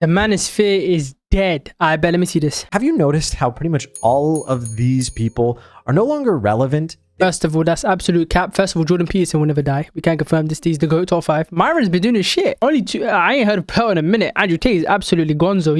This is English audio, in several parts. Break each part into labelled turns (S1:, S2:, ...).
S1: The Manosphere is dead. I bet. Let me see this.
S2: Have you noticed how pretty much all of these people are no longer relevant?
S1: First of all, that's absolute cap. First of all, Jordan Peterson will never die. We can't confirm this. He's the GOAT top 5. Myron's been doing his shit. Only two. I ain't heard of Pearl in a minute. Andrew Tate is absolutely gonzo.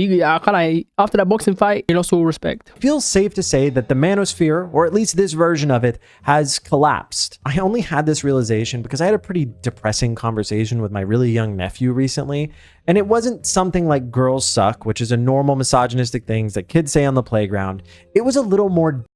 S1: After that boxing fight, he lost all respect.
S2: It feels safe to say that the Manosphere, or at least this version of it, has collapsed. I only had this realization because I had a pretty depressing conversation with my really young nephew recently, and it wasn't something like girls suck, which is a normal misogynistic things that kids say on the playground. It was a little more...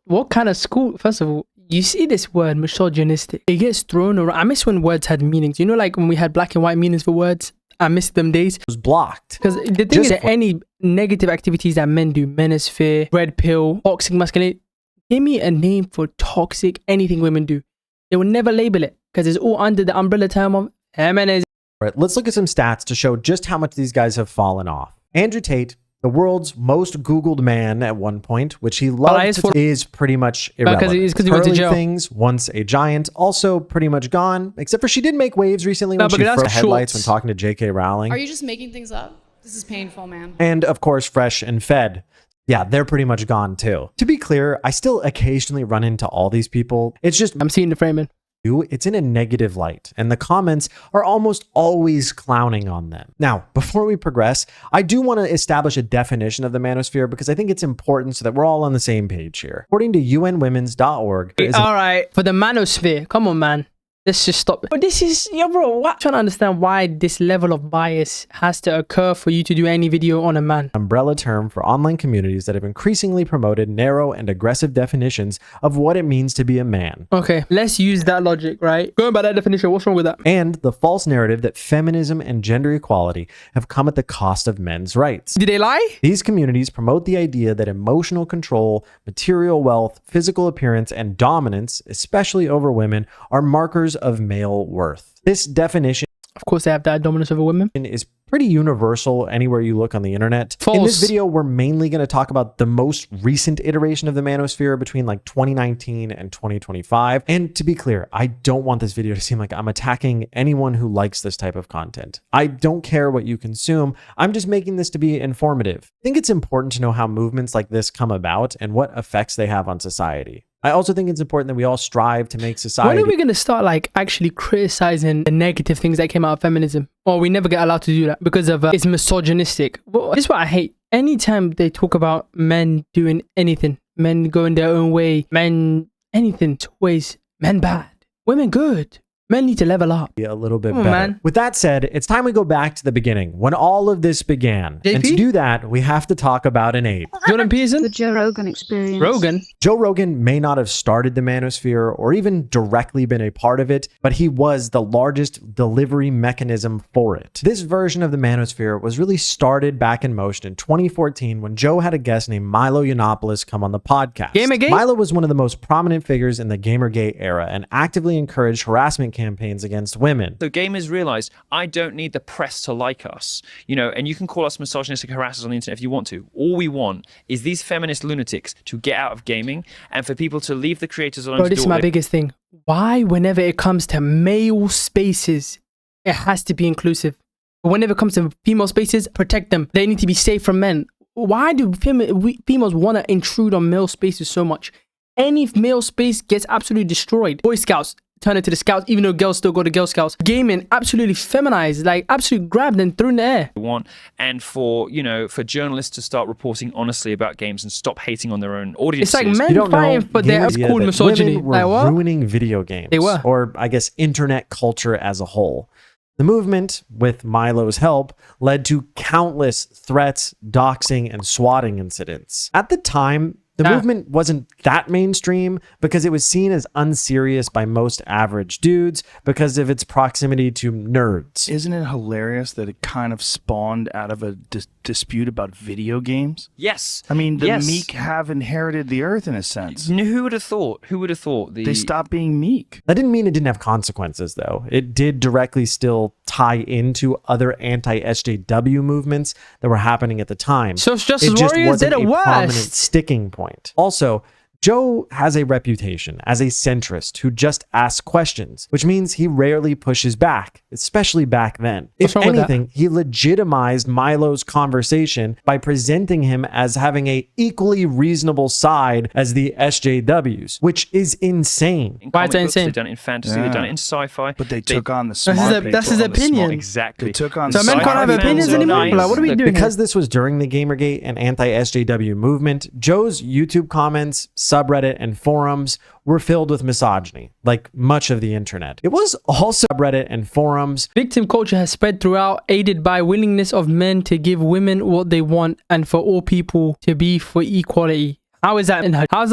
S1: What kind of school? First of all, you see this word misogynistic. It gets thrown around. I miss when words had meanings. You know, like when we had black and white meanings for words. I miss them days.
S2: It was blocked.
S1: Because the thing is that any negative activities that men do, Manosphere, red pill, toxic masculinity, give me a name for toxic anything women do. They will never label it because it's all under the umbrella term of feminism.
S2: All right, let's look at some stats to show just how much these guys have fallen off. Andrew Tate, the world's most Googled man at one point, which he loved, is pretty much irrelevant.
S1: Because he went to jail.
S2: Things, once a giant, also pretty much gone, except for she did make waves recently when she froze headlights when talking to J.K. Rowling.
S3: Are you just making things up? This is painful, man.
S2: And of course, Fresh and Fed. Yeah, they're pretty much gone too. To be clear, I still occasionally run into all these people. It's just...
S1: I'm seeing the framing.
S2: It's in a negative light, and the comments are almost always clowning on them. Now, before we progress, I do want to establish a definition of the Manosphere because I think it's important so that we're all on the same page here. According to unwomens.org...
S1: All right, for the Manosphere, come on, man. Let's just stop. But this is, bro, what? I'm trying to understand why this level of bias has to occur for you to do any video on a man.
S2: Umbrella term for online communities that have increasingly promoted narrow and aggressive definitions of what it means to be a man.
S1: Okay, let's use that logic, right? Going by that definition, what's wrong with that?
S2: And the false narrative that feminism and gender equality have come at the cost of men's rights.
S1: Did they lie?
S2: These communities promote the idea that emotional control, material wealth, physical appearance, and dominance, especially over women, are markers of male worth. This definition,
S1: of course, they have that dominance over women,
S2: is pretty universal anywhere you look on the internet.
S1: False.
S2: In this video, we're mainly going to talk about the most recent iteration of the Manosphere between like 2019 and 2025. And to be clear, I don't want this video to seem like I'm attacking anyone who likes this type of content. I don't care what you consume. I'm just making this to be informative. I think it's important to know how movements like this come about and what effects they have on society. I also think it's important that we all strive to make society...
S1: When are we going to start like actually criticizing the negative things that came out of feminism? Or we never get allowed to do that because of it's misogynistic. Well, this is what I hate. Anytime they talk about men doing anything, men going their own way, men anything, it's always men bad, women good. Men need to level up
S2: a little bit better. Man. With that said, it's time we go back to the beginning, when all of this began. JP? And to do that, we have to talk about an ape.
S1: Jordan Peterson?
S4: The Joe Rogan experience.
S1: Rogan?
S2: Joe Rogan may not have started the Manosphere or even directly been a part of it, but he was the largest delivery mechanism for it. This version of the Manosphere was really started back in motion in 2014 when Joe had a guest named Milo Yiannopoulos come on the podcast.
S1: Gamergate?
S2: Milo was one of the most prominent figures in the Gamergate era and actively encouraged harassment campaigns against women.
S5: So gamers realized, I don't need the press to like us, and you can call us misogynistic harassers on the internet if you want to. All we want is these feminist lunatics to get out of gaming and for people to leave the creators alone.
S1: Bro, this is my biggest thing. Why, whenever it comes to male spaces, it has to be inclusive? But whenever it comes to female spaces, protect them. They need to be safe from men. Why do females want to intrude on male spaces so much? Any male space gets absolutely destroyed. Boy Scouts turn into the Scouts, even though girls still go to Girl Scouts. Gaming absolutely feminized, like absolutely grabbed and threw in the air.
S5: And for journalists to start reporting honestly about games and stop hating on their own audiences.
S1: It's like men fighting for their cool misogyny.
S2: Women were ruining video games.
S1: They were.
S2: Or I guess internet culture as a whole. The movement, with Milo's help, led to countless threats, doxing, and swatting incidents. At the time, the movement wasn't that mainstream because it was seen as unserious by most average dudes because of its proximity to nerds.
S6: Isn't it hilarious that it kind of spawned out of a dispute about video games?
S5: Yes.
S6: I mean, the meek have inherited the earth in a sense.
S5: Who would have thought? Who would have thought?
S6: They stopped being meek.
S2: That didn't mean it didn't have consequences, though. It did directly still tie into other anti-SJW movements that were happening at the time.
S1: Social Justice Warriors did it worse.
S2: Prominent sticking point. Also, Joe has a reputation as a centrist who just asks questions, which means he rarely pushes back, especially back then.
S1: What's
S2: If
S1: wrong with that?
S2: anything, he legitimized Milo's conversation by presenting him as having a equally reasonable side as the SJWs, which is insane.
S5: In
S1: Why is
S5: comic
S1: that
S5: books,
S1: insane?
S5: they've done it in fantasy, they've done it in sci-fi.
S6: But they took on the smart
S1: That's his
S6: people.
S1: opinion.
S5: Exactly.
S6: They took on
S1: So men can't have
S6: sci-fi
S1: opinions
S6: people.
S1: anymore?
S5: nice.
S1: Like, what are we doing
S2: Because
S1: here?
S2: this was during the Gamergate and anti-SJW movement, Joe's YouTube comments, subreddit, and forums were filled with misogyny, like much of the internet. It was also subreddit and forums.
S1: Victim culture has spread throughout, aided by willingness of men to give women what they want and for all people to be for equality. How is that? How's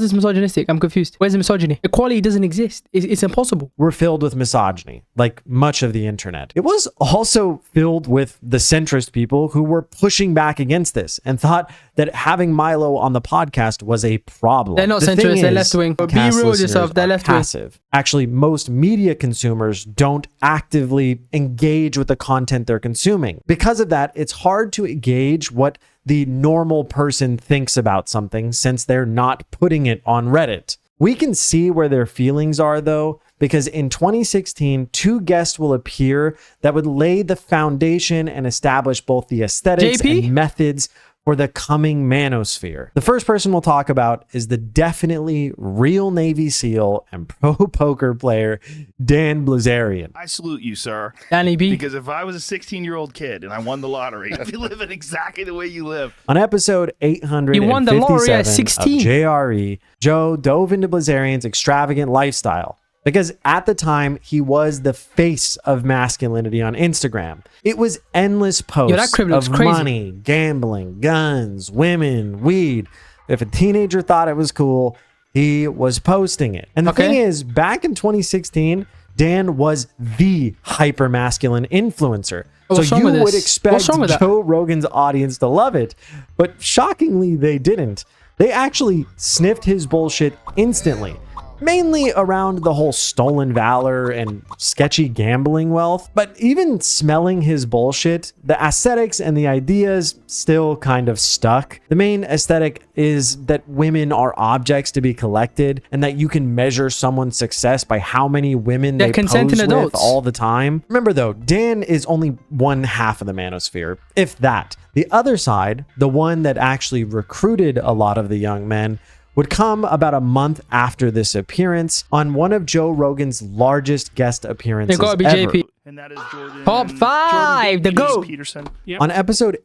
S1: this misogynistic? I'm confused. Where's the misogyny? Equality doesn't exist. It's impossible.
S2: Were filled with misogyny, like much of the internet. It was also filled with the centrist people who were pushing back against this and thought that having Milo on the podcast was a problem.
S1: They're not
S2: The thing
S1: centrist, they're
S2: is,
S1: left-wing. Be
S2: podcast
S1: real with
S2: listeners
S1: yourself, they're
S2: are
S1: left-wing.
S2: passive. Actually, most media consumers don't actively engage with the content they're consuming. Because of that, it's hard to gauge what the normal person thinks about something since they're not putting it on Reddit. We can see where their feelings are though, because in 2016, 2 guests will appear that would lay the foundation and establish both the aesthetics
S1: JP?
S2: and methods for the coming Manosphere. The first person we'll talk about is the definitely real Navy SEAL and pro poker player, Dan Blazarian.
S6: I salute you, sir.
S1: Danny B.
S6: Because if I was a 16-year-old kid and I won the lottery, I'd be living exactly the way you live.
S2: On episode 857
S1: You won the lottery at
S2: of
S1: 16.
S2: JRE, Joe dove into Blazarian's extravagant lifestyle because at the time he was the face of masculinity on Instagram. It was endless posts
S1: that crib looks
S2: of
S1: crazy.
S2: money, gambling, guns, women, weed. If a teenager thought it was cool, he was posting it. And the
S1: Okay.
S2: thing is, back in 2016, Dan was the hyper-masculine influencer.
S1: What's
S2: So
S1: wrong
S2: you
S1: with
S2: would
S1: this?
S2: expect
S1: What's wrong with that?
S2: Joe Rogan's audience to love it, but shockingly they didn't. They actually sniffed his bullshit instantly, mainly around the whole stolen valor and sketchy gambling wealth. But even smelling his bullshit, the aesthetics and the ideas still kind of stuck. The main aesthetic is that women are objects to be collected and that you can measure someone's success by how many women
S1: They're
S2: they pose
S1: consenting
S2: with
S1: adults.
S2: all the time. Remember though, Dan is only one half of the Manosphere, if that. The other side, the one that actually recruited a lot of the young men, would come about a month after this appearance on one of Joe Rogan's largest guest appearances
S1: It gotta be
S2: ever.
S1: JP.
S6: And that is Jordan.
S1: Top 5, the
S6: Jordan
S1: GOAT.
S6: Peterson.
S2: On episode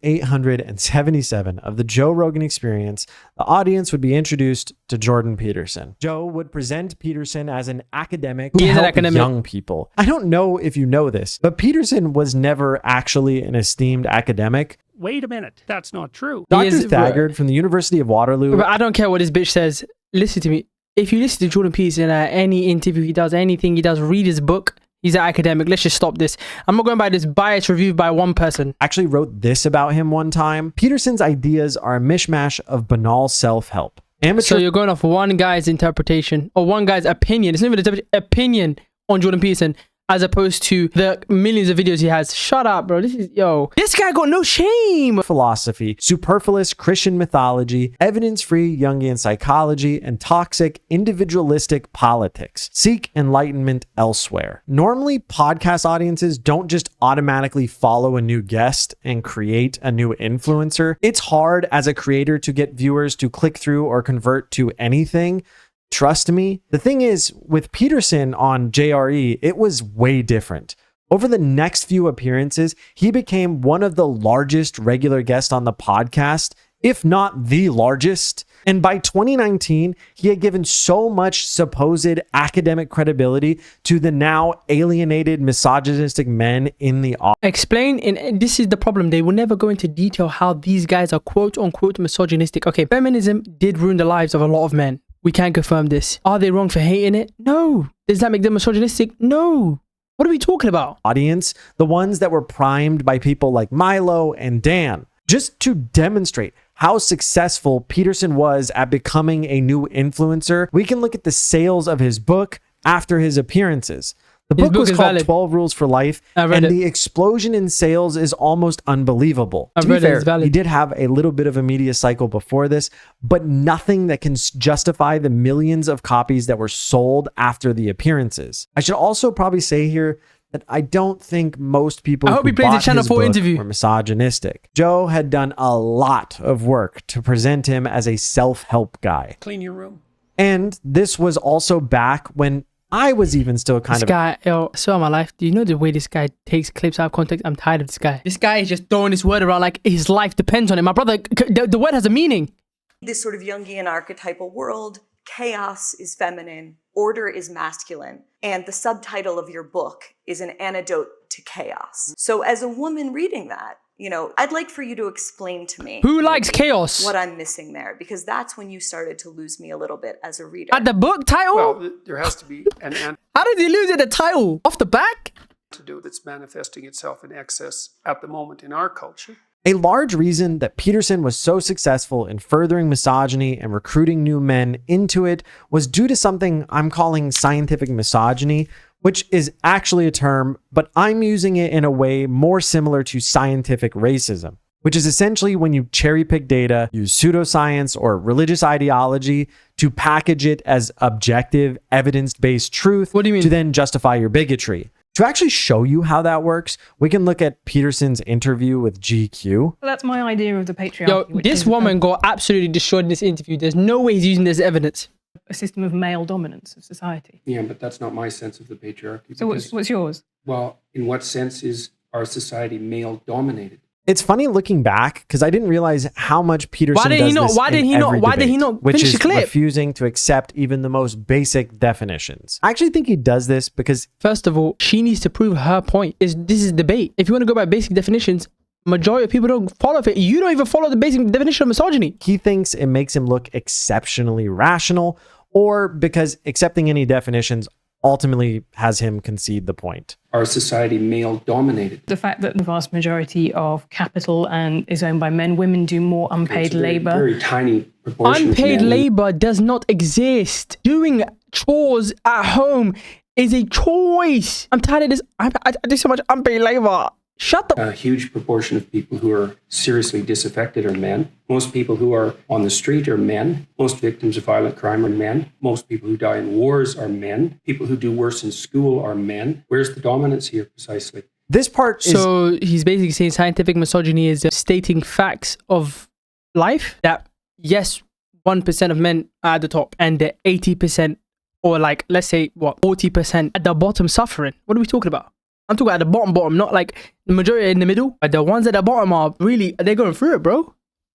S2: 877 of the Joe Rogan Experience, the audience would be introduced to Jordan Peterson. Joe would present Peterson as an academic who
S1: He is an
S2: helped
S1: academic.
S2: young people. I don't know if you know this, but Peterson was never actually an esteemed academic.
S4: Wait a minute. That's not true.
S1: He
S2: Dr.
S1: is-
S2: Thagard from the University of Waterloo.
S1: But I don't care what this bitch says. Listen to me. If you listen to Jordan Peterson at any interview he does, anything he does, read his book. He's an academic. Let's just stop this. I'm not going by this biased review by one person.
S2: Actually wrote this about him one time. Peterson's ideas are a mishmash of banal self-help. Amateur
S1: So you're going off one guy's interpretation or one guy's opinion. It's not even an opinion on Jordan Peterson as opposed to the millions of videos he has. Shut up, bro. This guy got no shame.
S2: philosophy, superfluous Christian mythology, evidence-free Jungian psychology, and toxic individualistic politics. Seek enlightenment elsewhere. Normally, podcast audiences don't just automatically follow a new guest and create a new influencer. It's hard as a creator to get viewers to click through or convert to anything. Trust me. The thing is, with Peterson on JRE, it was way different. Over the next few appearances, he became one of the largest regular guests on the podcast, if not the largest. And by 2019, he had given so much supposed academic credibility to the now alienated misogynistic men in the audience.
S1: Explain, and this is the problem. They will never go into detail how these guys are quote unquote misogynistic. Okay, feminism did ruin the lives of a lot of men. We can't confirm this. Are they wrong for hating it? No. Does that make them misogynistic? No. What are we talking about?
S2: The ones that were primed by people like Milo and Dan, just to demonstrate how successful Peterson was at becoming a new influencer. We can look at the sales of his book after his appearances. The
S1: His
S2: book
S1: book
S2: was
S1: is
S2: called
S1: valid.
S2: 12 Rules for Life,
S1: I read
S2: and
S1: it.
S2: the explosion in sales is almost unbelievable.
S1: I
S2: To be
S1: read it.
S2: fair,
S1: It's valid.
S2: he did have a little bit of a media cycle before this, but nothing that can justify the millions of copies that were sold after the appearances. I should also probably say here that I don't think most people
S1: I hope
S2: who
S1: he plays the
S2: bought
S1: Channel
S2: his
S1: 4
S2: book
S1: interview.
S2: were misogynistic. Joe had done a lot of work to present him as a self-help guy.
S4: Clean your room.
S2: And this was also back when I was even still kind
S1: This
S2: of
S1: guy, yo, I swear on my life, do you know the way this guy takes clips out of context? I'm tired of this guy. This guy is just throwing this word around like his life depends on it. My brother, the word has a meaning.
S7: This sort of Jungian archetypal world, chaos is feminine, order is masculine, and the subtitle of your book is an antidote to chaos. So as a woman reading that, you know, I'd like for you to explain to me
S1: Who likes chaos?
S7: what I'm missing there, because that's when you started to lose me a little bit as a reader.
S1: At the book title?
S4: Well, there has to be an
S1: How did he lose it the title? Off the back?
S4: antidote that's manifesting itself in excess at the moment in our culture.
S2: A large reason that Peterson was so successful in furthering misogyny and recruiting new men into it was due to something I'm calling scientific misogyny, which is actually a term, but I'm using it in a way more similar to scientific racism, which is essentially when you cherry pick data, use pseudoscience or religious ideology to package it as objective, evidence-based truth.
S1: What do you mean?
S2: To then justify your bigotry. To actually show you how that works, we can look at Peterson's interview with GQ.
S8: Well, that's my idea of the patriarchy.
S1: Yo,
S8: which
S1: this
S8: is
S1: woman got absolutely destroyed in this interview. There's no way he's using this as evidence.
S8: a system of male dominance of society.
S9: Yeah, but that's not my sense of the patriarchy.
S8: So what's yours?
S9: Well, in what sense is our society male dominated?
S2: It's funny looking back because I didn't realize how much Peterson
S1: Why did
S2: does
S1: he not-
S2: this
S1: why did
S2: in
S1: he not-
S2: every
S1: why did he
S2: debate,
S1: not
S2: which
S1: finish
S2: is
S1: the clip?
S2: refusing to accept even the most basic definitions. I actually think he does this because
S1: First of all, she needs to prove her point. This is debate. If you want to go by basic definitions, majority of people don't follow it. You don't even follow the basic definition of misogyny.
S2: he thinks it makes him look exceptionally rational, or because accepting any definitions ultimately has him concede the point.
S9: Our society male dominated.
S8: The fact that the vast majority of capital and is owned by men, women do more unpaid
S9: It's a very,
S8: labor.
S9: very tiny proportion. of
S1: Unpaid
S9: men.
S1: labor does not exist. Doing chores at home is a choice. I'm tired of this. I do so much unpaid labor. Shut the.
S9: A huge proportion of people who are seriously disaffected are men. Most people who are on the street are men. Most victims of violent crime are men. Most people who die in wars are men. People who do worse in school are men. Where's the dominance here precisely?
S2: This part is
S1: So he's basically saying scientific misogyny is stating facts of life that yes, 1% of men are at the top and the 80% or like let's say what 40% at the bottom suffering. What are we talking about? I'm talking at the bottom, not like the majority in the middle. But the ones at the bottom are really they're going through it, bro.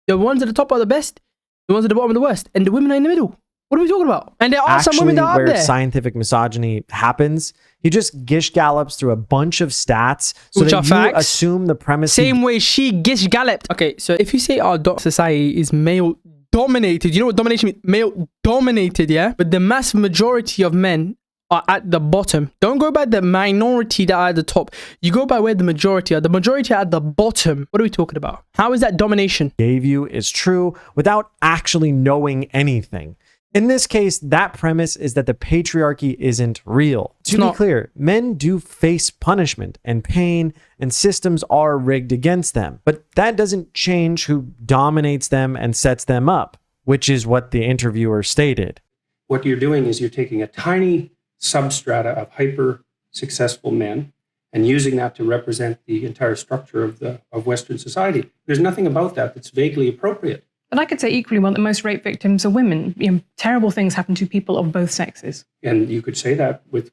S1: The ones at the top are the best. The ones at the bottom are the worst, and the women are in the middle. What are we talking about? And there are some women that are up
S2: where
S1: there.
S2: scientific misogyny happens. He just gish gallops through a bunch of stats so
S1: Which
S2: that
S1: are
S2: you
S1: facts.
S2: assume the premise.
S1: Same way she gish galloped. Okay, so if you say our society is male dominated, you know what domination means? Male dominated, yeah? But the mass majority of men are at the bottom. Don't go by the minority that are at the top. You go by where the majority are. The majority are at the bottom. What are we talking about? How is that domination?
S2: gave you is true without actually knowing anything. In this case, that premise is that the patriarchy isn't real. To be
S1: not.
S2: clear, men do face punishment and pain, and systems are rigged against them. But that doesn't change who dominates them and sets them up, which is what the interviewer stated.
S9: What you're doing is you're taking a tiny substrata of hyper successful men and using that to represent the entire structure of Western society. There's nothing about that that's vaguely appropriate.
S8: But I could say equally well that most rape victims are women. You know, terrible things happen to people of both sexes.
S9: And you could say that with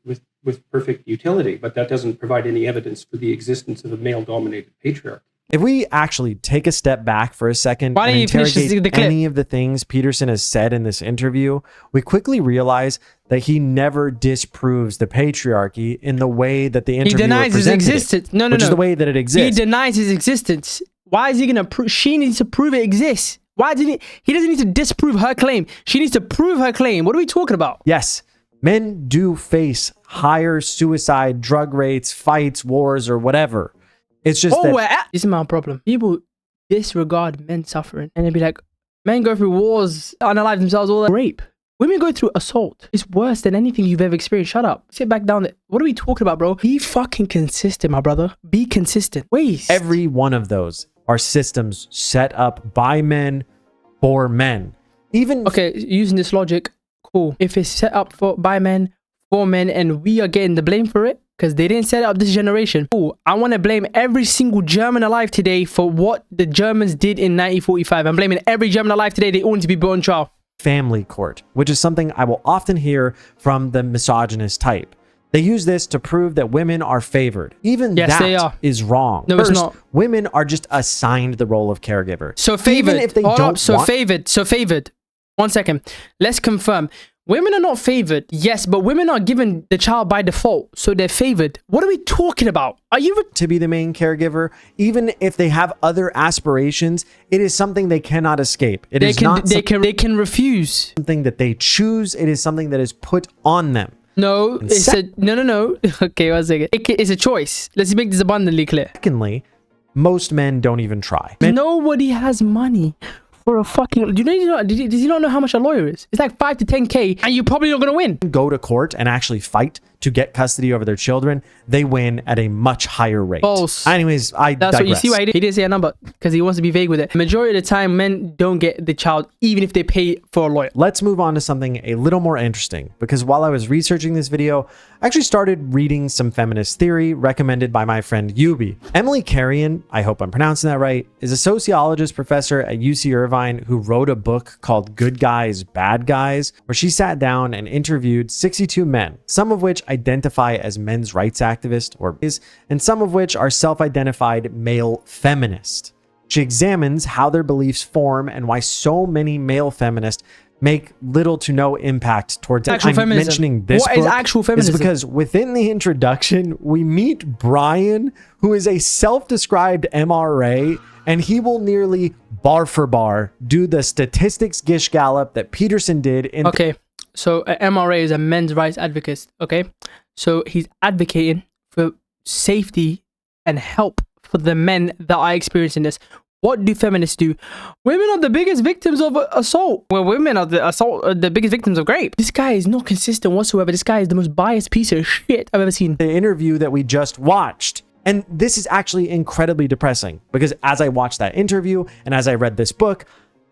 S9: perfect utility, but that doesn't provide any evidence for the existence of a male-dominated patriarchy.
S2: If we actually take a step back for a second
S1: Why
S2: and
S1: don't you finish
S2: interrogate
S1: the clip?
S2: any of the things Peterson has said in this interview, we quickly realize that he never disproves the patriarchy in the way that the
S1: He
S2: interviewer
S1: denies his
S2: presented it,
S1: existence. No,
S2: which is the way that it
S1: He
S2: exists.
S1: denies his existence. Why is he going to prove? She needs to prove it exists. Why did he doesn't need to disprove her claim. She needs to prove her claim. What are we talking about?
S2: Yes, men do face higher suicide, drug rates, fights, wars, or whatever. It's just that
S1: This is my problem. People disregard men suffering and they'd be like, men go through wars, unalive themselves, all that. Rape. Women go through assault. It's worse than anything you've ever experienced. Shut up. Sit back down there. What are we talking about, bro? Be fucking consistent, my brother. Be consistent. Wait.
S2: Every one of those are systems set up by men for men. Even
S1: okay, using this logic, cool. If it's set up by men, for men, and we are getting the blame for it because they didn't set up this generation. Cool. I want to blame every single German alive today for what the Germans did in 1945. I'm blaming every German alive today. They all need to be put on trial.
S2: family court, which is something I will often hear from the misogynist type. They use this to prove that women are favored. Even
S1: yes, they
S2: that
S1: are.
S2: is wrong.
S1: No,
S2: First,
S1: it's not.
S2: Women are just assigned the role of caregiver.
S1: So favored.
S2: Even if they
S1: Hold
S2: don't
S1: up. So
S2: want-
S1: favored. So favored. 1 second. Let's confirm. Women are not favored. Yes, but women are given the child by default. So they're favored. What are we talking about? Are you...
S2: to be the main caregiver, even if they have other aspirations, it is something they cannot escape. It is not
S1: they can refuse.
S2: something that they choose. It is something that is put on them.
S1: No, it's no. Okay, 1 second. It's a choice. Let's make this abundantly clear.
S2: Secondly, most men don't even try.
S1: Nobody has money for a fucking... Does he not know how much a lawyer is? It's like 5 to 10K, and you're probably not going to win.
S2: Go to court and actually fight to get custody over their children, they win at a much higher rate.
S1: False.
S2: Anyways,
S1: That's
S2: digress.
S1: what you see why he didn't say a number, because he wants to be vague with it. Majority of the time, men don't get the child, even if they pay for a lawyer.
S2: Let's move on to something a little more interesting, because while I was researching this video, I actually started reading some feminist theory recommended by my friend Yubi. Emily Carrion, I hope I'm pronouncing that right, is a sociologist professor at UC Irvine who wrote a book called Good Guys, Bad Guys, where she sat down and interviewed 62 men, some of which identify as men's rights activists and some of which are self-identified male feminist. She examines how their beliefs form and why so many male feminists make little to no impact towards
S1: actual
S2: I'm
S1: feminism.
S2: mentioning this
S1: What
S2: book
S1: is actual feminism?
S2: is because within the introduction, we meet Brian, who is a self-described MRA, and he will nearly bar for bar do the statistics gish gallop that Peterson did in...
S1: Okay, so a MRA is a men's rights advocate, okay? So he's advocating for safety and help for the men that are experiencing this. What do feminists do? Women are the biggest victims of assault. Well, women are the biggest victims of rape. This guy is not consistent whatsoever. This guy is the most biased piece of shit I've ever seen.
S2: The interview that we just watched. And this is actually incredibly depressing because as I watched that interview and as I read this book,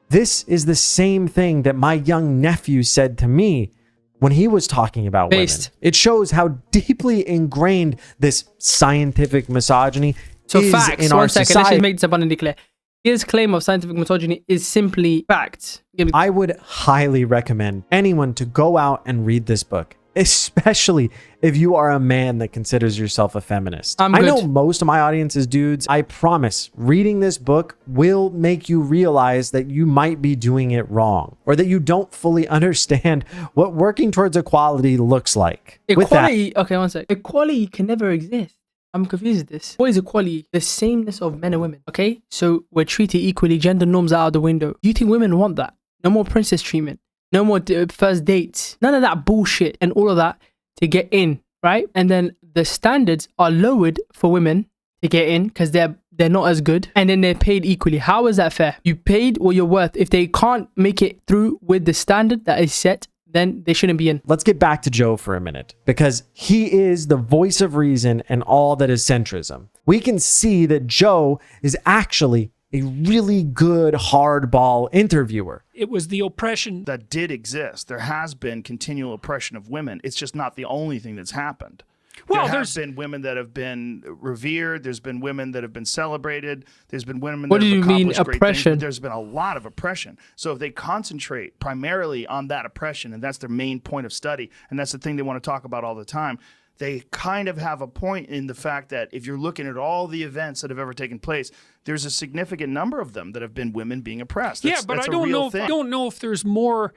S2: this is the same thing that my young nephew said to me when he was talking about women. It shows how deeply ingrained this scientific misogyny is
S1: facts,
S2: in our
S1: 1 second.
S2: society.
S1: Let's just make this abundantly clear. His claim of scientific misogyny is simply facts.
S2: I would highly recommend anyone to go out and read this book, especially if you are a man that considers yourself a feminist. I know most of my audience is dudes. I promise reading this book will make you realize that you might be doing it wrong or that you don't fully understand what working towards equality looks like.
S1: Equality, okay, 1 sec. Equality can never exist. I'm confused with this. What is equality? The sameness of men and women, okay? So we're treated equally, gender norms are out the window. Do you think women want that? No more princess treatment. No more first dates. None of that bullshit and all of that to get in, right? And then the standards are lowered for women to get in because they're not as good. And then they're paid equally. How is that fair? You paid what you're worth. If they can't make it through with the standard that is set, then they shouldn't be in.
S2: Let's get back to Joe for a minute because he is the voice of reason and all that is centrism. We can see that Joe is actually a really good hardball interviewer.
S6: It was the oppression that did exist. There has been continual oppression of women. It's just not the only thing that's happened. Well, there's been women that have been revered. There's been women that have been celebrated. There's been women that have accomplished great things, but there's been a lot of oppression. So if they concentrate primarily on that oppression, and that's their main point of study, and that's the thing they want to talk about all the time, they kind of have a point in the fact that if you're looking at all the events that have ever taken place, there's a significant number of them that have been women being oppressed.
S4: But I don't know if there's more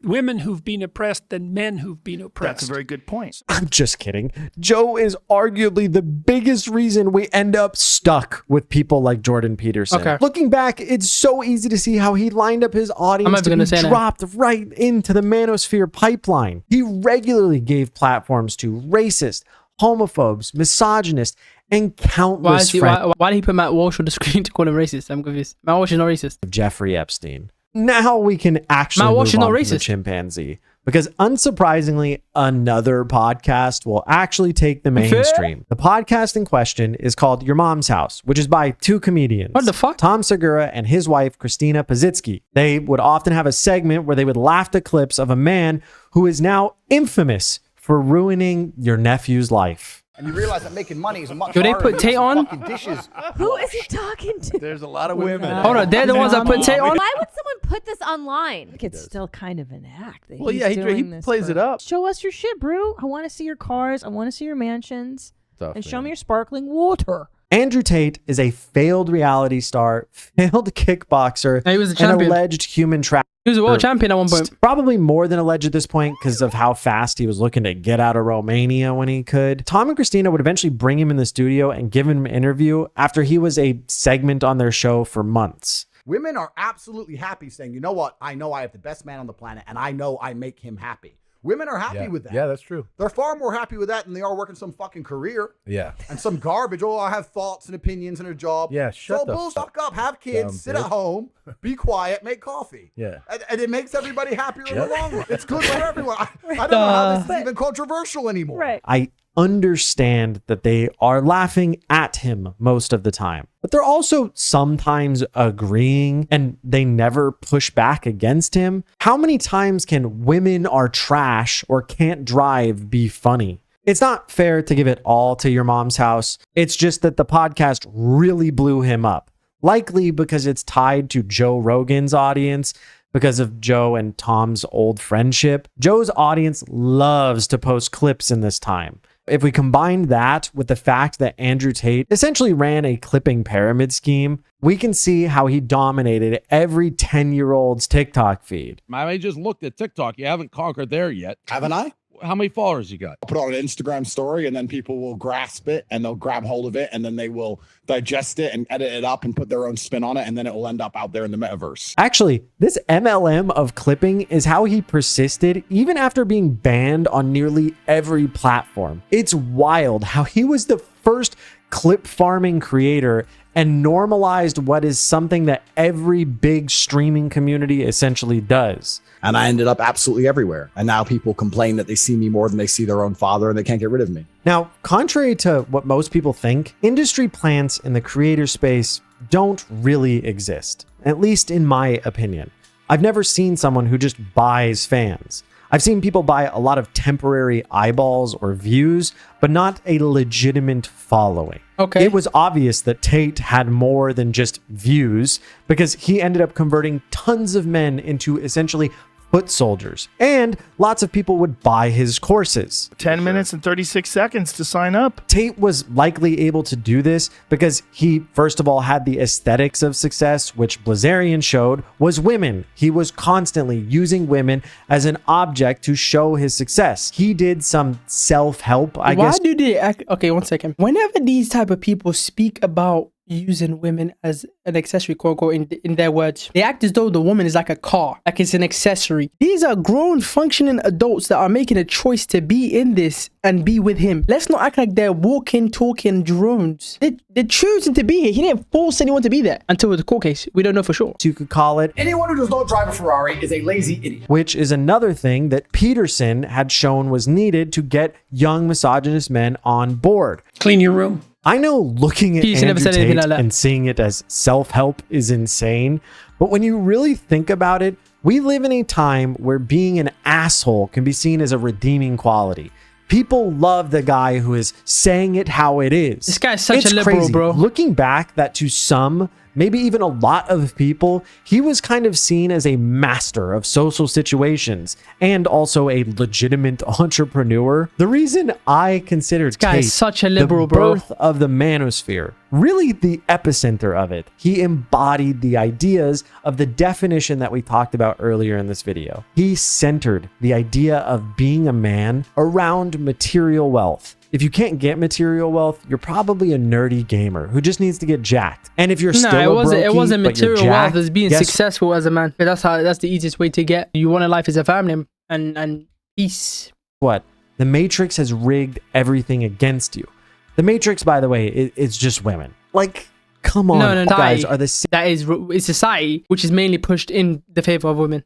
S4: women who've been oppressed than men who've been oppressed.
S6: That's a very good point.
S2: I'm just kidding. Joe is arguably the biggest reason we end up stuck with people like Jordan Peterson.
S1: Okay.
S2: Looking back, it's so easy to see how he lined up his audience to be dropped right into the Manosphere pipeline. He regularly gave platforms to racist, homophobes, misogynists, and countless friends.
S1: Why did he put Matt Walsh on the screen to call him racist? I'm confused. Matt Walsh is not racist.
S2: Jeffrey Epstein. Now we can actually move on from the chimpanzee. because unsurprisingly, another podcast will actually take the mainstream. The podcast in question is called Your Mom's House, which is by two comedians.
S1: What the fuck?
S2: Tom Segura and his wife, Christina Pazitsky. They would often have a segment where they would laugh at clips of a man who is now infamous for ruining your nephew's life.
S10: And you realize that making money is a much
S1: Do they
S10: harder
S1: put
S10: than
S1: Tay on?
S10: fucking dishes.
S11: Who is he talking to?
S12: There's a lot of women.
S1: Hold on, they're the ones that put Tay on?
S11: Why would someone put this online? It's still kind of an act. That
S12: Well,
S11: he's
S12: yeah, he
S11: doing this
S12: plays
S11: for.
S12: it up.
S11: Show us your shit, bro. I want to see your cars. I want to see your mansions.
S12: Tough,
S11: and show
S12: man.
S11: me your sparkling water.
S2: Andrew Tate is a failed reality star, failed kickboxer,
S1: He was a
S2: and
S1: champion.
S2: alleged human trafficker.
S1: He was a world champion at one point.
S2: Probably more than alleged at this point because of how fast he was looking to get out of Romania when he could. Tom and Christina would eventually bring him in the studio and give him an interview after he was a segment on their show for months.
S10: Women are absolutely happy saying, you know what? I know I have the best man on the planet and I know I make him happy. Women are happy with that.
S12: Yeah, that's true.
S10: They're far more happy with that than they are working some fucking career
S12: Yeah.
S10: and some garbage. Oh, I have thoughts and opinions and a job.
S12: Yeah, shut the
S10: fuck up. Have kids,
S12: dumb
S10: sit
S12: bitch.
S10: at home, be quiet, make coffee.
S12: Yeah.
S10: And it makes everybody happier in the
S12: Yep.
S10: long run. It's good for everyone. I don't know how this is even controversial anymore.
S11: Right.
S2: I understand that they are laughing at him most of the time, but they're also sometimes agreeing and they never push back against him. How many times can women are trash or can't drive be funny? It's not fair to give it all to Your Mom's House. It's just that the podcast really blew him up, likely because it's tied to Joe Rogan's audience. Because of Joe and Tom's old friendship, Joe's audience loves to post clips in this time. If we combine that with the fact that Andrew Tate essentially ran a clipping pyramid scheme, we can see how he dominated every 10-year-old's TikTok feed.
S13: I just looked at TikTok. You haven't conquered there yet.
S10: Haven't I?
S13: How many followers you got?
S10: I'll put on an Instagram story and then people will grasp it and they'll grab hold of it and then they will digest it and edit it up and put their own spin on it and then it will end up out there in the metaverse.
S2: Actually, this MLM of clipping is how he persisted even after being banned on nearly every platform. It's wild how he was the first clip farming creator and normalized what is something that every big streaming community essentially does.
S10: And I ended up absolutely everywhere. And now people complain that they see me more than they see their own father and they can't get rid of me.
S2: Now, contrary to what most people think, industry plants in the creator space don't really exist, at least in my opinion. I've never seen someone who just buys fans. I've seen people buy a lot of temporary eyeballs or views, but not a legitimate following.
S1: Okay.
S2: It was obvious that Tate had more than just views because he ended up converting tons of men into essentially foot soldiers, and lots of people would buy his courses.
S6: 10 minutes and 36 seconds to sign up.
S2: Tate was likely able to do this because he, first of all, had the aesthetics of success, which Blazarian showed was women. He was constantly using women as an object to show his success. He did some self-help, I guess.
S1: Why do they act? Okay, one second. Whenever these type of people speak about using women as an accessory, quote unquote, in their words, they act as though the woman is like a car, like it's an accessory. These are grown, functioning adults that are making a choice to be in this and be with him. Let's not act like they're walking, talking drones. They're choosing to be here. He didn't force anyone to be there until the court case. We don't know for sure.
S2: You could call it.
S10: Anyone who does not drive a Ferrari is a lazy idiot.
S2: Which is another thing that Peterson had shown was needed to get young misogynist men on board.
S4: Clean your room.
S2: I know looking at
S1: Peterson never
S2: Andrew
S1: said anything
S2: Tate
S1: like that.
S2: and seeing it as self-help is insane, but when you really think about it, we live in a time where being an asshole can be seen as a redeeming quality. People love the guy who is saying it how it is.
S1: This guy's such
S2: It's
S1: a liberal,
S2: crazy.
S1: bro.
S2: Looking back, that to some, maybe even a lot of people, he was kind of seen as a master of social situations and also a legitimate entrepreneur. The reason I consider
S1: guy
S2: Tate
S1: is such a liberal,
S2: the
S1: bro.
S2: birth of the manosphere, really the epicenter of it. He embodied the ideas of the definition that we talked about earlier in this video. He centered the idea of being a man around material wealth. If you can't get material wealth, you're probably a nerdy gamer who just needs to get jacked. And if you're still
S1: it wasn't. It
S2: brokey,
S1: wasn't
S2: but you're
S1: material wealth.
S2: jacked,
S1: It's being
S2: guess-
S1: successful as a man. That's the easiest way to get. You want a life as a family and peace.
S2: What? The Matrix has rigged everything against you. The Matrix, by the way, it's just women. Like, come on,
S1: No,
S2: guys are the
S1: that is society, which is mainly pushed in the favor of women.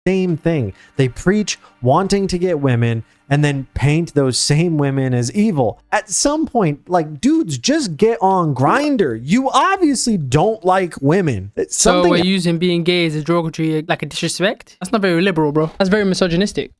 S2: same thing. They preach wanting to get women and then paint those same women as evil. At some point, like, dudes, just get on Grindr. You obviously don't like women.
S1: So we're using being gay as a derogatory, like a disrespect? That's not very liberal, bro. That's very misogynistic.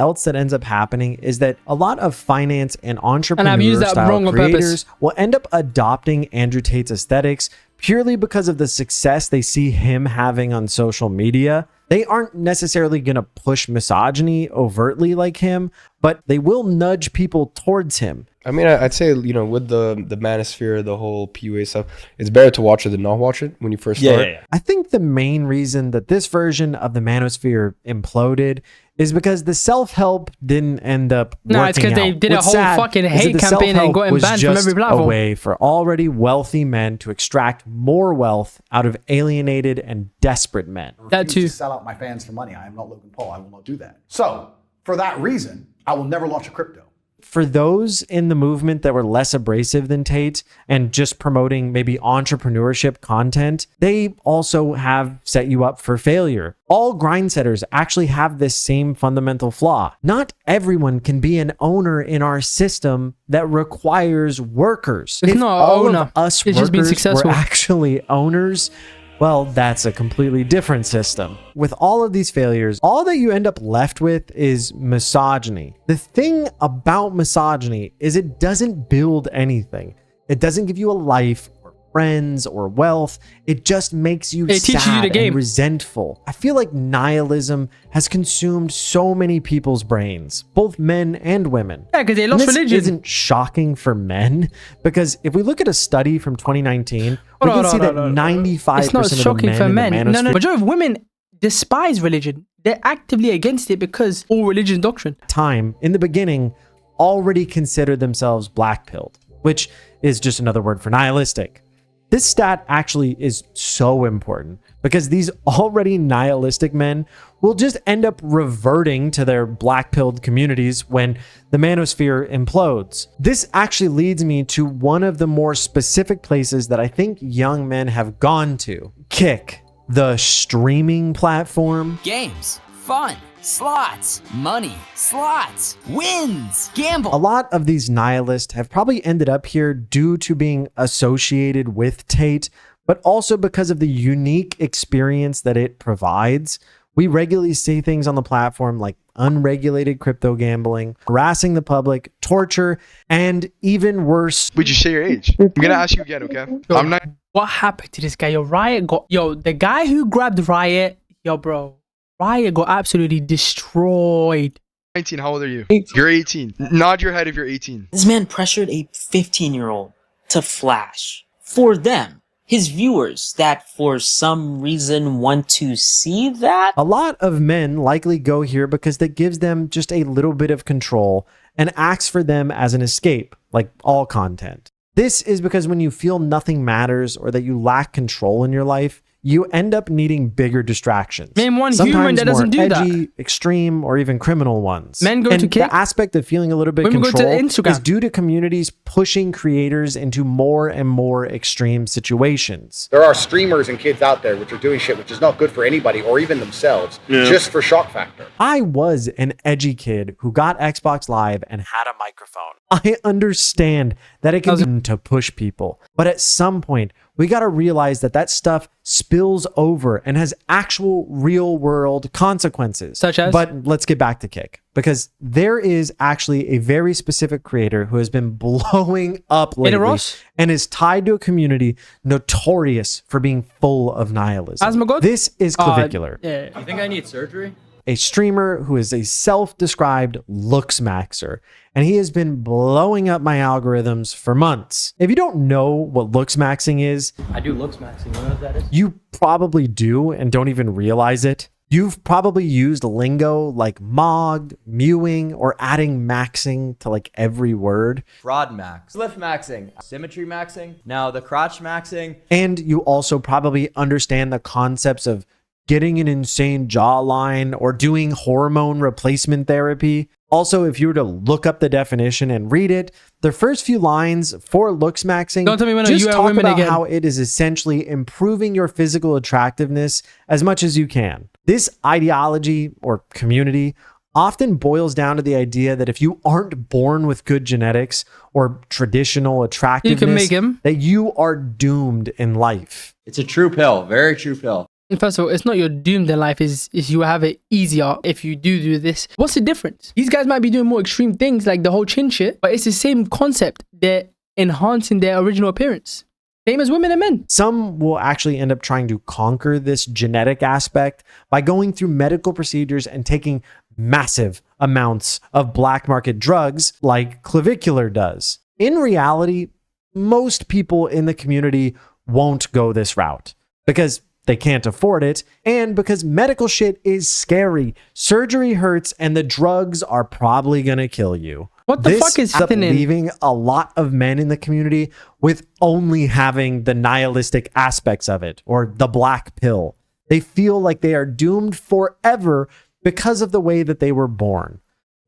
S2: Else that ends up happening is that a lot of finance and entrepreneur
S1: that
S2: style
S1: wrong on
S2: creators
S1: purpose.
S2: will end up adopting Andrew Tate's aesthetics purely because of the success they see him having on social media. They aren't necessarily going to push misogyny overtly like him, but they will nudge people towards him.
S12: I mean, I'd say, you know, with the Manosphere, the whole PUA stuff, it's better to watch it than not watch it when you first start.
S2: I think the main reason that this version of the Manosphere imploded is because the self-help didn't end up
S1: No, it's because they did a whole fucking hate campaign and got him banned from every platform.
S2: A way for already wealthy men to extract more wealth out of alienated and desperate men.
S1: That too.
S14: To sell out my fans for money. I am not Logan Paul. I will not do that. So, for that reason, I will never launch a crypto.
S2: For those in the movement that were less abrasive than Tate and just promoting maybe entrepreneurship content, they also have set you up for failure. All grind setters actually have this same fundamental flaw. Not everyone can be an owner in our system that requires workers.
S1: It's
S2: If
S1: not
S2: all
S1: an owner.
S2: of us
S1: It's just being
S2: workers
S1: successful.
S2: were actually owners, well, that's a completely different system. With all of these failures, all that you end up left with is misogyny. The thing about misogyny is it doesn't build anything. It doesn't give you a life or friends or wealth. It just makes you
S1: It teaches you
S2: sad
S1: the game.
S2: and resentful. I feel like nihilism has consumed so many people's brains, both men and women.
S1: Yeah, because they
S2: And
S1: lost
S2: this
S1: religion.
S2: isn't shocking for men, because if we look at a study from 2019, we
S1: Hold
S2: can
S1: on,
S2: see
S1: hold
S2: that
S1: on,
S2: 95%
S1: It's not
S2: of the
S1: shocking
S2: men
S1: for
S2: in the
S1: men. No,
S2: Manosphere
S1: majority of women despise religion. They're actively against it because all religion doctrine.
S2: time in the beginning already considered themselves black-pilled, which is just another word for nihilistic. This stat actually is so important because these already nihilistic men will just end up reverting to their black-pilled communities when the Manosphere implodes. This actually leads me to one of the more specific places that I think young men have gone to. Kick, the streaming platform.
S15: Games, fun, slots, money, slots, wins, gamble.
S2: A lot of these nihilists have probably ended up here due to being associated with Tate, but also because of the unique experience that it provides. We regularly see things on the platform like unregulated crypto gambling, harassing the public, torture, and even worse.
S16: Would you say your age? I'm gonna ask you again, okay? I'm not.
S1: What happened to this guy? Yo, Riot got... Yo, the guy who grabbed Riot... Yo, bro. Riot got absolutely destroyed.
S16: 19. How old are you? 18. You're 18. Nod your head if you're 18.
S15: This man pressured a 15-year-old to flash for them, his viewers, that for some reason want to see that.
S2: A lot of men likely go here because that gives them just a little bit of control and acts for them as an escape, like all content. This is because when you feel nothing matters or that you lack control in your life, you end up needing bigger distractions.
S1: Name one
S2: Sometimes
S1: human that doesn't
S2: more
S1: do that.
S2: edgy, extreme, or even criminal ones.
S1: Men go
S2: and
S1: to Kick.
S2: the aspect of feeling a little bit
S1: Women go to
S2: control
S1: Instagram.
S2: is due to communities pushing creators into more and more extreme situations.
S17: There are streamers and kids out there which are doing shit which is not good for anybody or even themselves, just for shock factor.
S2: I was an edgy kid who got Xbox Live and had a microphone. I understand that it can be to push people, but at some point, we got to realize that that stuff spills over and has actual real world consequences.
S1: Such as?
S2: But let's get back to Kick, because there is actually a very specific creator who has been blowing up lately
S1: Ross?
S2: and is tied to a community notorious for being full of nihilism.
S1: Asmagod?
S2: This is Clavicular.
S1: Yeah.
S18: You think I need surgery?
S2: A streamer who is a self-described looks maxer, and he has been blowing up my algorithms for months. If you don't know what looks maxing is,
S18: I do looks maxing. You know what that is?
S2: you probably do and don't even realize it. You've probably used lingo like mogged, mewing, or adding maxing to like every word.
S18: Broad max, lift maxing, symmetry maxing, now the crotch maxing.
S2: And you also probably understand the concepts of getting an insane jawline or doing hormone replacement therapy. Also, if you were to look up the definition and read it, the first few lines for looks maxing
S1: Don't tell me when
S2: just
S1: you are
S2: talk
S1: women
S2: about
S1: again.
S2: how it is essentially improving your physical attractiveness as much as you can. This ideology or community often boils down to the idea that if you aren't born with good genetics or traditional attractiveness, that you are doomed in life.
S18: It's a true pill, very true pill.
S1: First of all, it's not you're doomed in life, is you have it easier if you do this. What's the difference? These guys might be doing more extreme things like the whole chin shit, but it's the same concept. They're enhancing their original appearance. Same as women and men.
S2: Some will actually end up trying to conquer this genetic aspect by going through medical procedures and taking massive amounts of black market drugs like clavicular does. In reality, most people in the community won't go this route because they can't afford it and because medical shit is scary. Surgery hurts and the drugs are probably going to kill you.
S1: What the fuck is happening?
S2: Leaving a lot of men in the community with only having the nihilistic aspects of it or the black pill. They feel like they are doomed forever because of the way that they were born.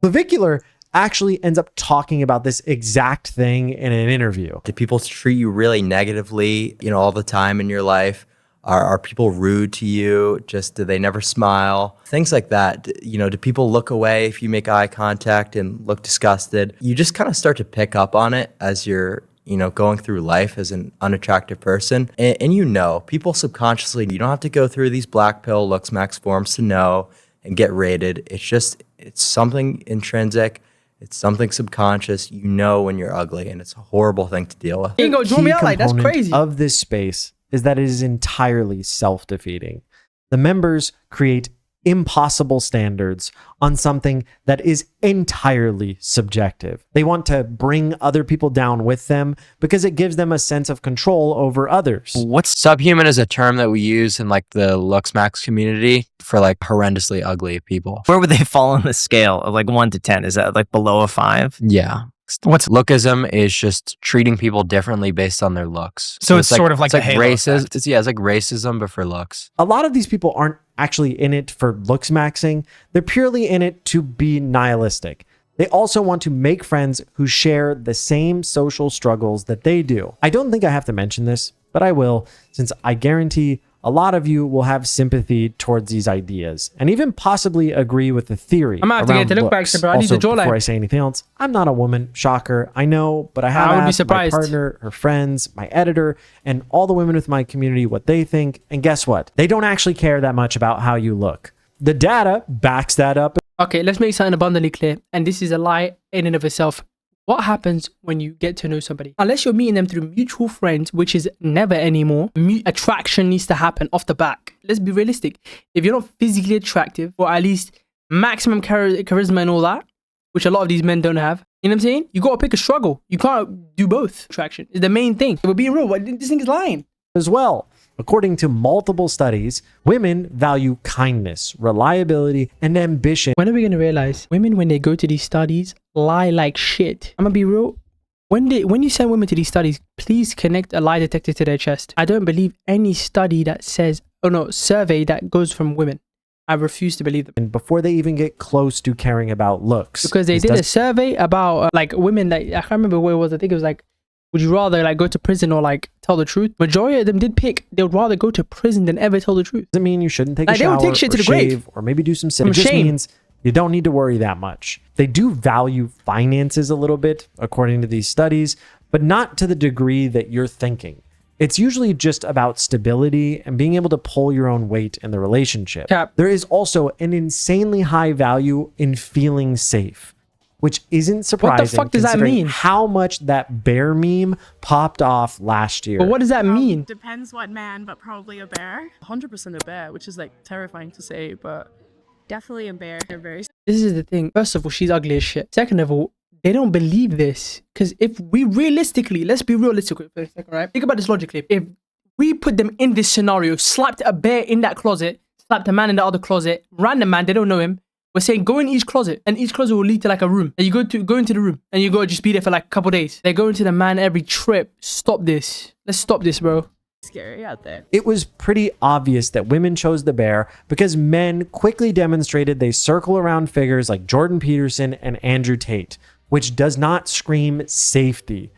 S2: Clavicular actually ends up talking about this exact thing in an interview.
S18: Do people treat you really negatively, all the time in your life? Are people rude to you? Just do they never smile? Things like that. Do people look away if you make eye contact and look disgusted? You just kind of start to pick up on it as you're, going through life as an unattractive person. And people subconsciously, you don't have to go through these black pill looks max forms to know and get rated. It's something intrinsic. It's something subconscious. When you're ugly, and it's a horrible thing to deal with.
S1: Here you go, draw me out like that's crazy.
S2: Of this space is that it is entirely self-defeating. The members create impossible standards on something that is entirely subjective. They want to bring other people down with them because it gives them a sense of control over others.
S19: What's subhuman is a term that we use in like the Luxmax community for like horrendously ugly people.
S20: Where would they fall on the scale of like 1 to 10? Is that like below a 5?
S19: Yeah. What's lookism is just treating people differently based on their looks.
S20: So it's sort of like
S19: it's like racism. It's like racism, but for looks.
S2: A lot of these people aren't actually in it for looks maxing. They're purely in it to be nihilistic. They also want to make friends who share the same social struggles that they do. I don't think I have to mention this, but I will, since I guarantee a lot of you will have sympathy towards these ideas and even possibly agree with the theory.
S1: I'm about to get to look back, bro. I need the jawline.
S2: Before I say anything else, I'm not a woman. Shocker. I know, but I have asked my partner, her friends, my editor, and all the women with my community what they think. And guess what? They don't actually care that much about how you look. The data backs that up.
S1: Okay, let's make something abundantly clear. And this is a lie in and of itself. What happens when you get to know somebody? Unless you're meeting them through mutual friends, which is never anymore, attraction needs to happen off the back. Let's be realistic. If you're not physically attractive, or at least maximum charisma and all that, which a lot of these men don't have, you know what I'm saying? You got to pick a struggle. You can't do both. Attraction is the main thing. If we're being real, this thing is lying.
S2: As well. According to multiple studies, women value kindness, reliability, and ambition.
S1: When are we going to realize women, when they go to these studies, lie like shit? I'm going to be real. When you send women to these studies, please connect a lie detector to their chest. I don't believe any study that says, survey that goes from women. I refuse to believe them.
S2: And before they even get close to caring about looks.
S1: Because they did a survey about like women that, I can't remember where it was. I think it was like, would you rather like go to prison or like tell the truth? Majority of them did pick they would rather go to prison than ever tell the truth.
S2: Doesn't mean you shouldn't take a shower,
S1: they would take shit to the grave,
S2: or maybe do some sit. It just means you don't need to worry that much. They do value finances a little bit, according to these studies, but not to the degree that you're thinking. It's usually just about stability and being able to pull your own weight in the relationship.
S1: Cap.
S2: There is also an insanely high value in feeling safe, which isn't surprising.
S1: What the fuck does that mean?
S2: How much that bear meme popped off last year.
S1: But what does that mean?
S21: Depends what man, but probably a bear. 100% a bear, which is like terrifying to say, but definitely a bear. They're very...
S1: This is the thing. First of all, she's ugly as shit. Second of all, they don't believe this. Because if we realistically, let's be realistic for a second, right? Think about this logically. If we put them in this scenario, slapped a bear in that closet, slapped a man in the other closet, random man, they don't know him. We're saying go in each closet, and each closet will lead to like a room. And you go into the room, and you go just be there for like a couple days. They go into the man every trip. Stop this. Let's stop this, bro.
S21: Scary out there.
S2: It was pretty obvious that women chose the bear because men quickly demonstrated they circle around figures like Jordan Peterson and Andrew Tate, which does not scream safety.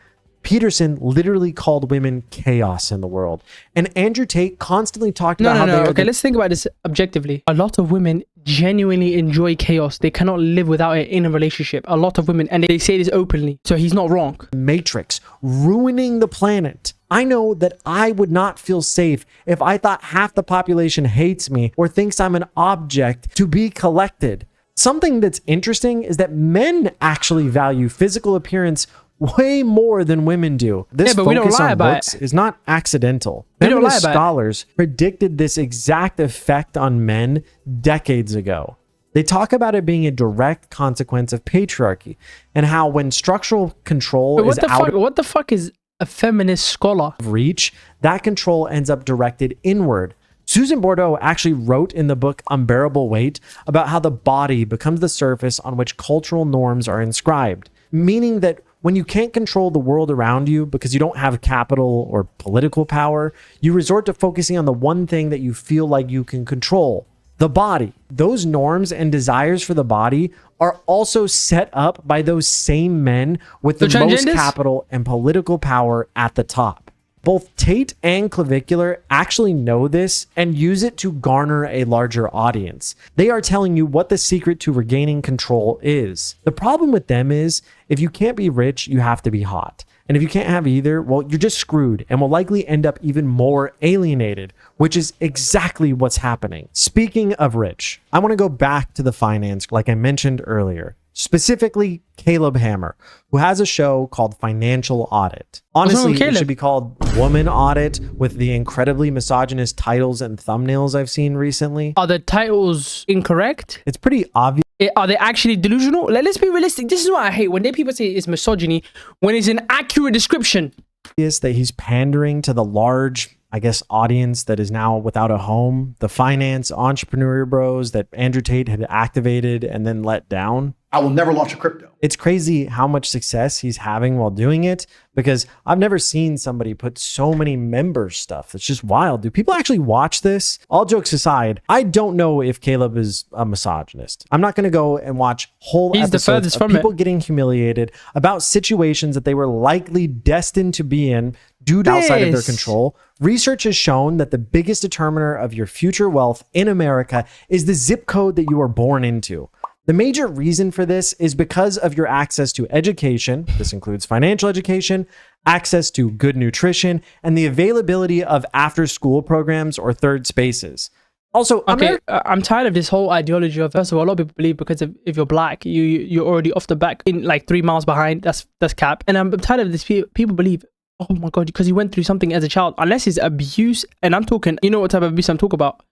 S2: Peterson literally called women chaos in the world. And Andrew Tate constantly talked about how they are
S1: Okay, let's think about this objectively. A lot of women genuinely enjoy chaos. They cannot live without it in a relationship. A lot of women, and they say this openly. So he's not wrong.
S2: Matrix, ruining the planet. I know that I would not feel safe if I thought half the population hates me or thinks I'm an object to be collected. Something that's interesting is that men actually value physical appearance way more than women do. This
S1: but we don't
S2: focus
S1: lie
S2: on
S1: about
S2: looks is not accidental.
S1: We don't lie
S2: Feminist
S1: about it.
S2: scholars predicted this exact effect on men decades ago. They talk about it being a direct consequence of patriarchy and how when structural control
S1: Wait,
S2: is out
S1: what the fuck is a feminist scholar?
S2: of reach, that control ends up directed inward. Susan Bordeaux actually wrote in the book Unbearable Weight about how the body becomes the surface on which cultural norms are inscribed, meaning that when you can't control the world around you because you don't have capital or political power, you resort to focusing on the one thing that you feel like you can control, the body. Those norms and desires for the body are also set up by those same men with the most capital and political power at the top. Both Tate and Clavicular actually know this and use it to garner a larger audience. They are telling you what the secret to regaining control is. The problem with them is, if you can't be rich, you have to be hot. And if you can't have either, well, you're just screwed and will likely end up even more alienated, which is exactly what's happening. Speaking of rich, I want to go back to the finance like I mentioned earlier. Specifically, Caleb Hammer, who has a show called Financial Audit. Honestly, it should be called Woman Audit with the incredibly misogynist titles and thumbnails I've seen recently.
S1: Are the titles incorrect?
S2: It's pretty obvious.
S1: Are they actually delusional? Let's be realistic. This is what I hate. When people say it's misogyny, when it's an accurate description.
S2: That he's pandering to the large, I guess, audience that is now without a home. The finance entrepreneur bros that Andrew Tate had activated and then let down.
S14: I will never launch a crypto.
S2: It's crazy how much success he's having while doing it, because I've never seen somebody put so many member stuff. It's just wild. Do people actually watch this? All jokes aside, I don't know if Caleb is a misogynist. I'm not going to go and watch whole episodes of people getting humiliated about situations that they were likely destined to be in due to outside of their control. Research has shown that the biggest determiner of your future wealth in America is the zip code that you were born into. The major reason for this is because of your access to education. This includes financial education, access to good nutrition, and the availability of after-school programs or third spaces. Also,
S1: I'm tired of this whole ideology of, first of all, a lot of people believe because if you're black, you're already off the back in like 3 miles behind. That's cap. And I'm tired of this. People believe, oh my God, because you went through something as a child, unless it's abuse, and I'm talking, you know what type of abuse I'm talking about?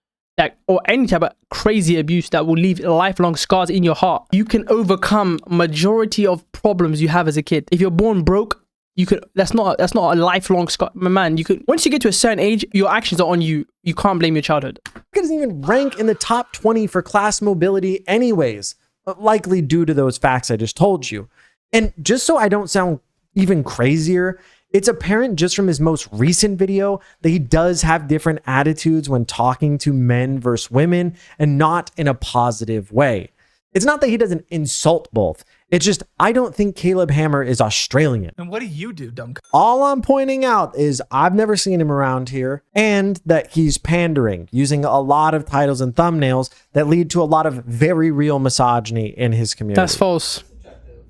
S1: Or any type of crazy abuse that will leave lifelong scars in your heart. You can overcome majority of problems you have as a kid. If you're born broke, you could. That's not a lifelong scar, my man. You could, once you get to a certain age, your actions are on you. You can't blame your childhood.
S2: It doesn't even rank in the top 20 for class mobility, anyways. Likely due to those facts I just told you. And just so I don't sound even crazier, it's apparent just from his most recent video that he does have different attitudes when talking to men versus women, and not in a positive way. It's not that he doesn't insult both. It's just, I don't think Caleb Hammer is Australian.
S3: And what do you do, dumb?
S2: All I'm pointing out is I've never seen him around here, and that he's pandering, using a lot of titles and thumbnails that lead to a lot of very real misogyny in his community.
S1: That's false.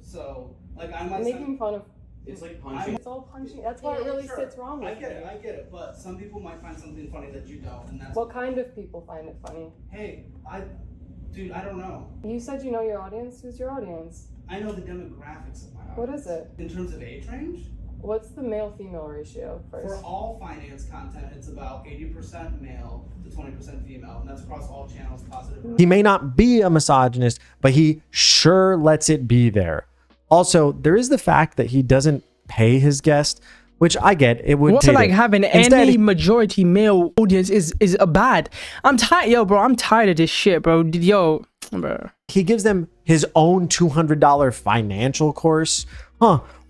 S3: So, like, I'm
S22: making fun of.
S3: It's like punching.
S22: It's all punching. That's why it really sits wrong with
S3: I get it. But some people might find something funny that you don't, and that's
S22: What kind of people find it funny?
S3: Hey, dude, I don't know.
S22: You said you know your audience. Who's your audience?
S3: I know the demographics of my audience.
S22: What is it?
S3: In terms of age range?
S22: What's the male-female ratio first?
S3: For all finance content, it's about 80% male to 20% female, and that's across all channels, positive.
S2: He may not be a misogynist, but he sure lets it be there. Also, there is the fact that he doesn't pay his guest, which I get. It would
S1: What's it like having any majority male audience is a bad. I'm tired, yo, bro. I'm tired of this shit, bro. Yo, bro.
S2: He gives them his own $200 financial course.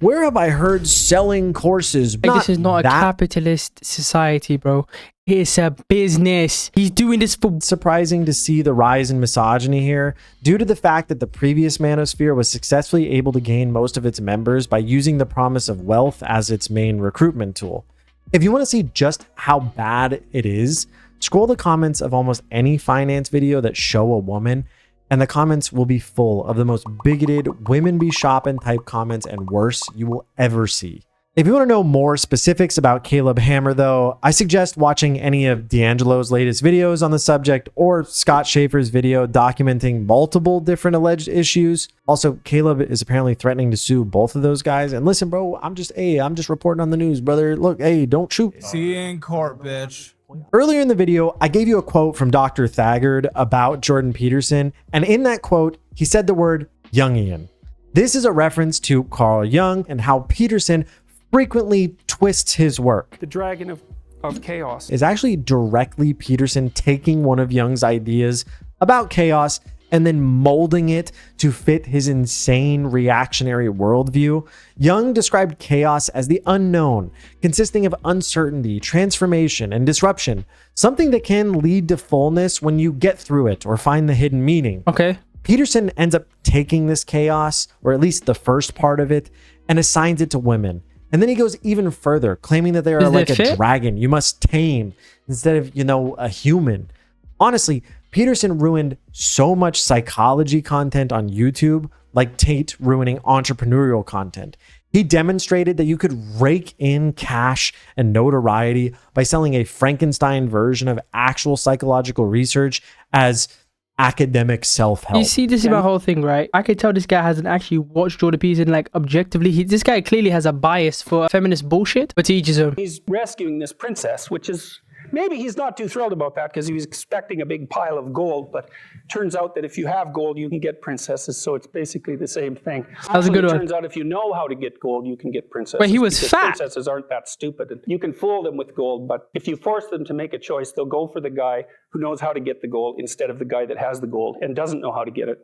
S2: Where have I heard selling courses?
S1: Like, this is not a capitalist society, bro. It's a business. He's doing this for...
S2: Surprising to see the rise in misogyny here, due to the fact that the previous Manosphere was successfully able to gain most of its members by using the promise of wealth as its main recruitment tool. If you want to see just how bad it is, scroll the comments of almost any finance video that show a woman, and the comments will be full of the most bigoted women be shopping type comments and worse you will ever see. If you want to know more specifics about Caleb Hammer though, I suggest watching any of D'Angelo's latest videos on the subject or Scott Schaefer's video documenting multiple different alleged issues. Also, Caleb is apparently threatening to sue both of those guys. And listen, bro, I'm just reporting on the news, brother. Look, hey, don't shoot.
S5: See you in court, bitch.
S2: Earlier in the video, I gave you a quote from Dr. Thagard about Jordan Peterson, and in that quote, he said the word Jungian. This is a reference to Carl Jung and how Peterson frequently twists his work.
S4: The dragon of chaos
S2: is actually directly Peterson taking one of Jung's ideas about chaos and then molding it to fit his insane reactionary worldview. Jung described chaos as the unknown, consisting of uncertainty, transformation, and disruption, something that can lead to fullness when you get through it or find the hidden meaning.
S1: Okay.
S2: Peterson ends up taking this chaos, or at least the first part of it, and assigns it to women. And then he goes even further, claiming that they are like a dragon you must tame instead of, a human. Honestly, Peterson ruined so much psychology content on YouTube, like Tate ruining entrepreneurial content. He demonstrated that you could rake in cash and notoriety by selling a Frankenstein version of actual psychological research as academic self-help.
S1: You see, this is my whole thing, right? I could tell this guy hasn't actually watched Jordan Peterson like objectively. This guy clearly has a bias for feminist bullshit, but to each his own.
S7: He's rescuing this princess, which is, maybe he's not too thrilled about that because he was expecting a big pile of gold, but turns out that if you have gold, you can get princesses, so it's basically the same thing.
S1: That was a good one.
S7: It turns out if you know how to get gold, you can get princesses.
S1: But he was fat.
S7: Princesses aren't that stupid. And you can fool them with gold, but if you force them to make a choice, they'll go for the guy who knows how to get the gold instead of the guy that has the gold and doesn't know how to get it.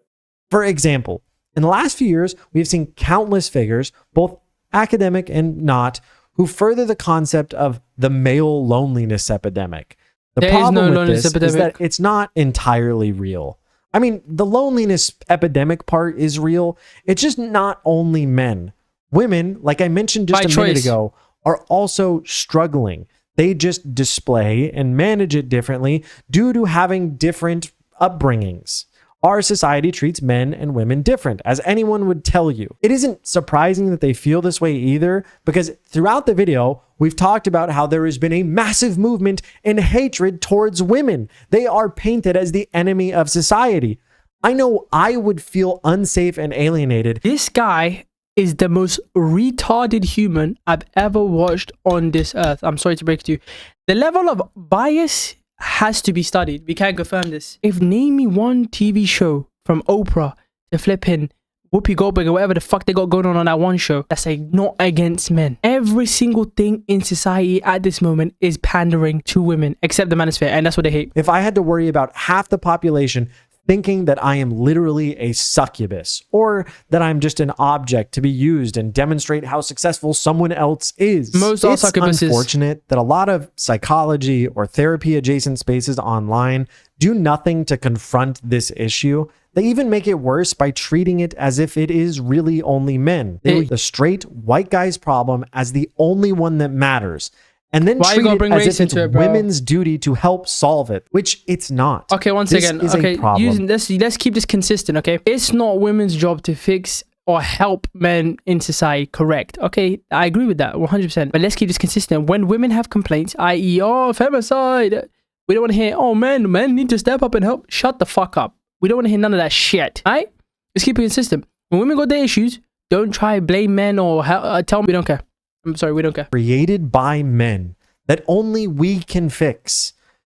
S2: For example, in the last few years, we've seen countless figures, both academic and not, who further the concept of the male loneliness epidemic. The problem with this is that it's not entirely real. I mean, the loneliness epidemic part is real. It's just not only men. Women, like I mentioned just a minute ago, are also struggling. They just display and manage it differently due to having different upbringings. Our society treats men and women different, as anyone would tell you. It isn't surprising that they feel this way either, because throughout the video, we've talked about how there has been a massive movement in hatred towards women. They are painted as the enemy of society. I know I would feel unsafe and alienated.
S1: This guy is the most retarded human I've ever watched on this earth. I'm sorry to break it to you. The level of bias has to be studied. We can't confirm this. If name me one TV show from Oprah to flipping Whoopi Goldberg or whatever the fuck they got going on that one show that's like not against men. Every single thing in society at this moment is pandering to women, except the Manosphere, and that's what they hate.
S2: If I had to worry about half the population thinking that I am literally a succubus, or that I'm just an object to be used and demonstrate how successful someone else is.
S1: Most are succubuses.
S2: It's unfortunate that a lot of psychology or therapy adjacent spaces online do nothing to confront this issue. They even make it worse by treating it as if it is really only men. They the straight white guy's problem as the only one that matters. And then treat it as if it's women's duty to help solve it, which it's not.
S1: Okay, one second. Okay, let's keep this consistent, okay? It's not women's job to fix or help men in society, correct? Okay, I agree with that 100%. But let's keep this consistent. When women have complaints, i.e., oh, femicide, we don't want to hear, oh, men need to step up and help. Shut the fuck up. We don't want to hear none of that shit, all right? Let's keep it consistent. When women got their issues, don't try to blame men or tell them we don't care. I'm sorry, we don't care.
S2: Created by men that only we can fix.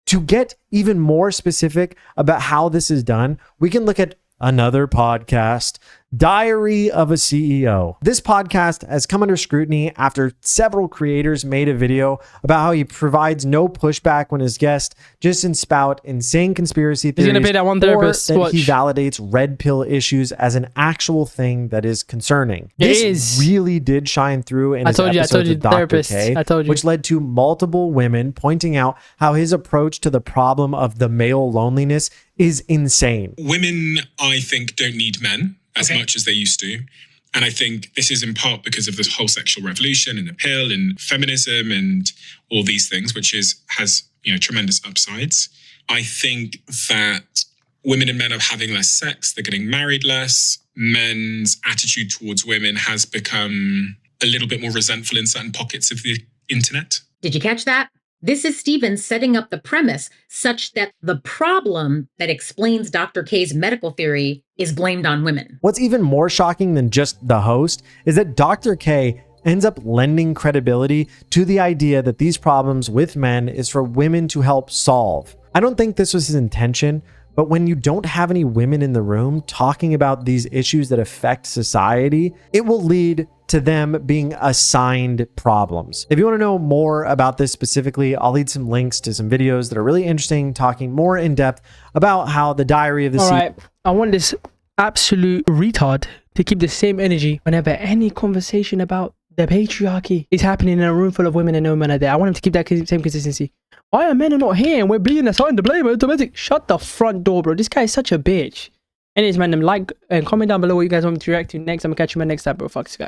S2: To get even more specific about how this is done, we can look at another podcast Diary of a CEO. This podcast has come under scrutiny after several creators made a video about how he provides no pushback when his guests just spout insane conspiracy theories.
S1: He's gonna pay that one therapist.
S2: Or that
S1: Watch.
S2: he validates red pill issues as an actual thing that is concerning.
S1: It
S2: This
S1: is.
S2: really did shine through in
S1: I
S2: his
S1: told you,
S2: episodes with Dr.
S1: therapist.
S2: K,
S1: I told you.
S2: which led to multiple women pointing out how his approach to the problem of the male loneliness is insane.
S8: Women, I think, don't need men as much as they used to. And I think this is in part because of this whole sexual revolution and the pill and feminism and all these things, which has tremendous upsides. I think that women and men are having less sex, they're getting married less. Men's attitude towards women has become a little bit more resentful in certain pockets of the internet.
S9: Did you catch that? This is Stephen setting up the premise such that the problem that explains Dr. K's medical theory is blamed on women.
S2: What's even more shocking than just the host is that Dr. K ends up lending credibility to the idea that these problems with men is for women to help solve. I don't think this was his intention, but when you don't have any women in the room talking about these issues that affect society, it will lead to them being assigned problems. If you want to know more about this specifically, I'll leave some links to some videos that are really interesting, talking more in depth about how the diary of the
S1: All right, I want this absolute retard to keep the same energy whenever any conversation about the patriarchy is happening in a room full of women and no men are there. I want him to keep that same consistency. Why are men not here and we're being assigned to blame? Domestic. Shut the front door, bro. This guy is such a bitch. Anyways, man, like and comment down below what you guys want me to react to next. I'm gonna catch you in my next time, bro. Fuck this guy.